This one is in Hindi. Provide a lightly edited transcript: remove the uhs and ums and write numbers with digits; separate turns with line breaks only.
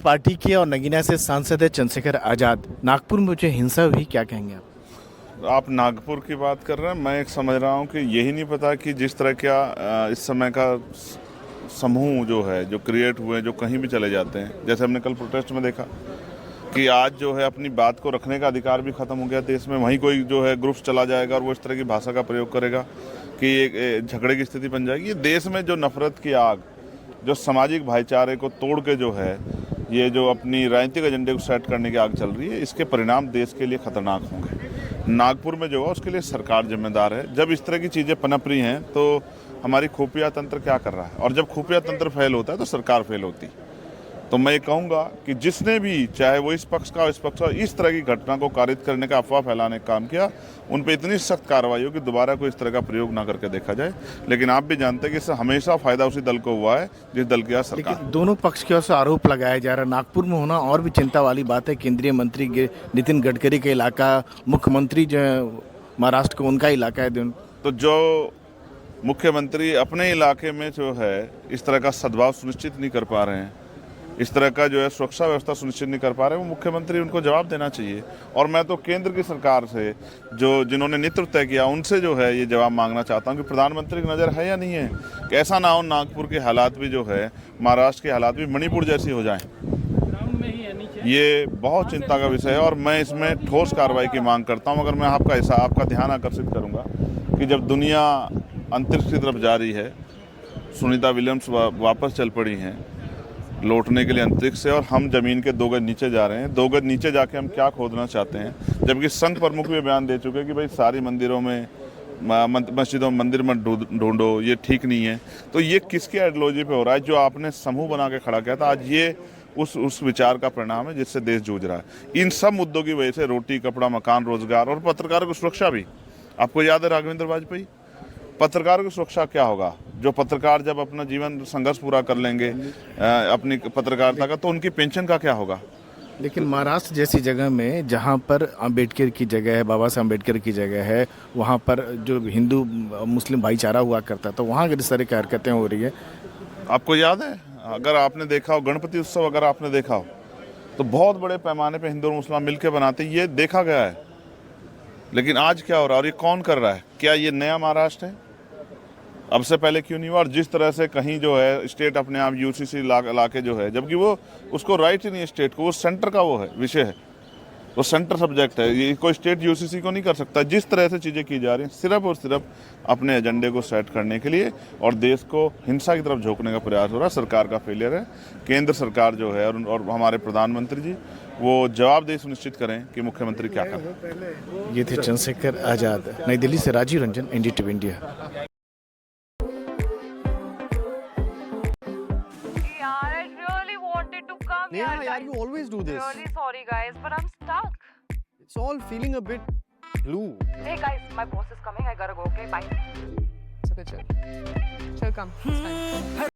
पार्टी के और नगीना से सांसद है चंद्रशेखर आजाद। नागपुर में जो हिंसा हुई, क्या कहेंगे आप?
नागपुर की बात कर रहे हैं। मैं एक समझ रहा हूँ कि यही नहीं पता कि जिस तरह का इस समय का समूह जो है, जो क्रिएट हुए हैं, जो कहीं भी चले जाते हैं। जैसे हमने कल प्रोटेस्ट में देखा कि आज जो है अपनी बात को रखने का अधिकार भी खत्म हो गया देश में। वहीं कोई जो है ग्रुप्स चला जाएगा और वो इस तरह की भाषा का प्रयोग करेगा कि एक झगड़े की स्थिति बन जाएगी। ये देश में जो नफरत की आग, जो सामाजिक भाईचारे को तोड़ के जो है ये जो अपनी राजनीतिक एजेंडे को सेट करने की आग चल रही है, इसके परिणाम देश के लिए खतरनाक होंगे। नागपुर में जो है उसके लिए सरकार जिम्मेदार है। जब इस तरह की चीज़ें पनप रही हैं तो हमारी खुफिया तंत्र क्या कर रहा है, और जब खुफिया तंत्र फेल होता है तो सरकार फेल होती है। तो मैं ये कहूँगा कि जिसने भी, चाहे वो इस पक्ष का इस पक्ष का, इस तरह की घटना को कारित करने का, अफवाह फैलाने का काम किया, उन पे इतनी सख्त कार्रवाई हो कि दोबारा कोई इस तरह का प्रयोग ना करके देखा जाए। लेकिन आप भी जानते हैं कि इससे हमेशा फायदा उसी दल को हुआ है जिस दल की आज सरकार।
लेकिन दोनों पक्ष की ओर से आरोप लगाया जा रहा है। नागपुर में होना और भी चिंता वाली बात है। केंद्रीय मंत्री नितिन गडकरी का इलाका, मुख्यमंत्री जो है महाराष्ट्र का, उनका इलाका है।
तो जो मुख्यमंत्री अपने इलाके में जो है इस तरह का सद्भाव सुनिश्चित नहीं कर पा रहे हैं, इस तरह का जो है सुरक्षा व्यवस्था सुनिश्चित नहीं कर पा रहे हैं, वो मुख्यमंत्री उनको जवाब देना चाहिए। और मैं तो केंद्र की सरकार से, जो जिन्होंने नेतृत्व तय किया, उनसे जो है ये जवाब मांगना चाहता हूँ कि प्रधानमंत्री की नज़र है या नहीं है कि ऐसा ना हो नागपुर के हालात भी जो है, महाराष्ट्र के हालात भी मणिपुर जैसी हो जाएं। ये बहुत चिंता का विषय है और मैं इसमें ठोस कार्रवाई की मांग करता हूँ। मगर मैं आपका ध्यान आकर्षित करूँगा कि जब दुनिया अंतरिक्ष की तरफ जा रही है, सुनीता विलियम्स वापस चल पड़ी हैं लौटने के लिए अंतरिक्ष से, और हम जमीन के 2 गज नीचे जा रहे हैं। 2 गज नीचे जाके हम क्या खोदना चाहते हैं, जबकि संघ प्रमुख भी बयान दे चुके हैं कि भाई सारी मंदिरों में, मस्जिदों में मंदिर मत ढूंढो, ये ठीक नहीं है। तो ये किसके आइडियोलॉजी पे हो रहा है? जो आपने समूह बना के खड़ा किया था, आज ये उस विचार का परिणाम है जिससे देश जूझ रहा है। इन सब मुद्दों की वजह से रोटी, कपड़ा, मकान, रोजगार और पत्रकारों की सुरक्षा भी। आपको याद है राघवेंद्र वाजपेयी, पत्रकारों की सुरक्षा क्या होगा? जो पत्रकार जब अपना जीवन संघर्ष पूरा कर लेंगे अपनी पत्रकारिता का, तो उनकी पेंशन का क्या होगा?
लेकिन महाराष्ट्र जैसी जगह में, जहाँ पर अंबेडकर की जगह है, बाबा साहब अंबेडकर की जगह है, वहाँ पर जो हिंदू मुस्लिम भाईचारा हुआ करता था, वहाँ किस तरह की हरकतें हो रही है।
आपको याद है, अगर आपने देखा हो गणपति उत्सव, अगर आपने देखा हो तो बहुत बड़े पैमाने पे हिंदू और मुसलमान मिलकर बनाते, ये देखा गया है। लेकिन आज क्या हो रहा है और ये कौन कर रहा है? क्या ये नया महाराष्ट्र है? अब से पहले क्यों नहीं हुआ? और जिस तरह से कहीं जो है स्टेट अपने आप यूसीसी ला के जो है, जबकि वो उसको राइट ही नहीं है स्टेट को, वो सेंटर का वो है विषय है, वो सेंटर सब्जेक्ट है। ये कोई स्टेट यूसीसी को नहीं कर सकता। जिस तरह से चीज़ें की जा रही हैं सिर्फ और सिर्फ अपने एजेंडे को सेट करने के लिए, और देश को हिंसा की तरफ झोंकने का प्रयास हो रहा है। सरकार का फेलियर है। केंद्र सरकार जो है और हमारे प्रधानमंत्री जी, वो जवाबदेही सुनिश्चित करें कि मुख्यमंत्री क्या कर रहे हैं।
ये थे चंद्रशेखर आजाद। नई दिल्ली से Rajiv Ranjan, NDTV India.
Yeah, yaar, you always do this.
Really sorry, guys, but I'm stuck.
It's all feeling a bit blue.
Hey, guys, my boss is coming. I gotta go. Okay, bye.
It's okay, chill.
Chill, come. It's fine.